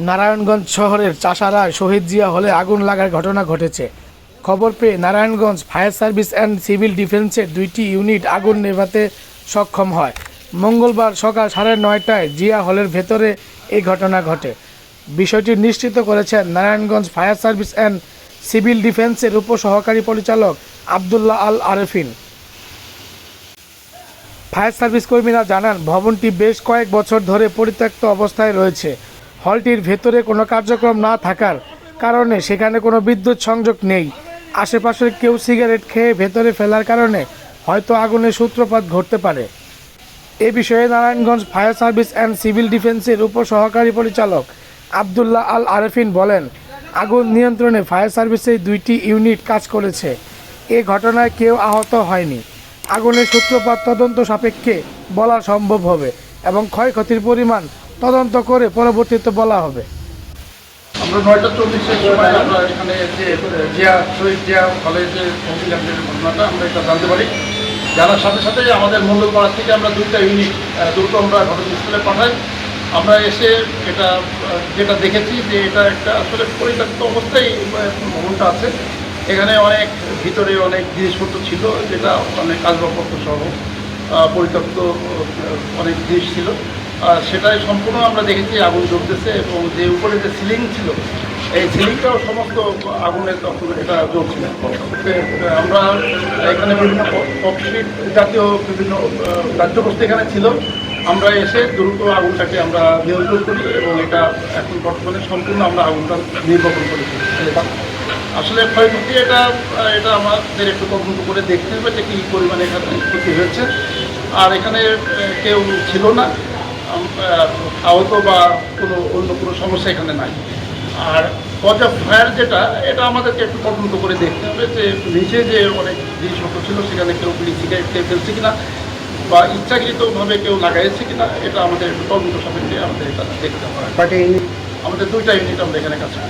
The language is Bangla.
নারায়ণগঞ্জ শহরের চাষারায় শহীদ জিয়া হলে আগুন লাগার ঘটনা ঘটেছে। খবর পেয়ে Narayanganj fire service and civil ডিফেন্সের 2টি ইউনিট আগুন নেভাতে সক্ষম হয়। মঙ্গলবার সকাল 9:30টায় জিয়া হলের ভেতরে এই ঘটনা ঘটে। বিষয়টি নিশ্চিত করেছেন Narayanganj fire service and civil ডিফেন্সের উপসহকারী পরিচালক আবদুল্লাহ আল আরেফিন। ফায়ার সার্ভিস কর্মীরা জানান, ভবনটি বেশ কয়েক বছর ধরে পরিত্যক্ত অবস্থায় রয়েছে। হলটির ভেতরে কোনো কার্যক্রম না থাকার কারণে সেখানে কোনো বিদ্যুৎ সংযোগ নেই। আশেপাশের কেউ সিগারেট খেয়ে ভেতরে ফেলার কারণে হয়তো আগুনের সূত্রপাত ঘটতে পারে। এ বিষয়ে Narayanganj fire service and civil ডিফেন্সের উপসহকারী পরিচালক আবদুল্লাহ আল আরেফিন বলেন, আগুন নিয়ন্ত্রণে ফায়ার সার্ভিসের 2টি ইউনিট কাজ করেছে। এ ঘটনায় কেউ আহত হয়নি। আগুনের সূত্রপাত তদন্ত সাপেক্ষে বলা সম্ভব হবে এবং ক্ষয়ক্ষতির পরিমাণ তদন্ত করে পরবর্তীতে বলা হবে। আমরা 9:40-এর সময় আমরা এখানে যে শহীদ জিয়া হলে যে অগ্নিকাণ্ডের ঘটনাটা আমরা এটা জানতে পারি। জানার সাথে সাথে আমাদের মঙ্গলপাড়া থেকে আমরা 2টা ইউনিট দ্রুত আমরা ঘটনাস্থলে পাঠাই। আমরা এসে এটা যেটা দেখেছি যে এটা একটা আসলে পরিত্যক্ত অবস্থায় ভবনটা আছে। এখানে অনেক ভিতরে অনেক জিনিসপত্র ছিল, যেটা অনেক আসবাবপত্র সহ পরিত্যক্ত অনেক জিনিস ছিল। সেটাই সম্পূর্ণ আমরা দেখেছি আগুন জ্বলতেছে এবং যে উপরে যে সিলিং ছিল এই সিলিংটাও সমস্ত আগুনের তখন এটা জ্বলছিল। আমরা এখানে বিভিন্ন ককশিট জাতীয় বিভিন্ন কার্যবস্তু এখানে ছিল। আমরা এসে দ্রুত আগুনটাকে আমরা নিয়ন্ত্রণ করি এবং এটা এখন বর্তমানে সম্পূর্ণ আমরা আগুনটা নির্বাপন করেছি। আসলে ক্ষয়ক্ষতি এটা আমাদের একটু তদন্ত করে দেখতে হবে যে কী পরিমাণে এখানে ক্ষতি হয়েছে। আর এখানে কেউ ছিল না আহত বা অন্য কোনো সমস্যা এখানে নাই। আর কজ অফ ফায়ার যেটা এটা আমাদেরকে একটু তদন্ত করে দেখতে হবে যে নিচে যে অনেক জিনিসপত্র ছিল সেখানে কেউ সিগারেট খেয়ে ফেলছে কিনা বা ইচ্ছাকৃতভাবে কেউ লাগাইছে কিনা, এটা আমাদের একটু তদন্ত সাপেক্ষে আমাদের এটা দেখতে হবে। আমাদের 2টা ইউনিট আমরা এখানে কাজ করি।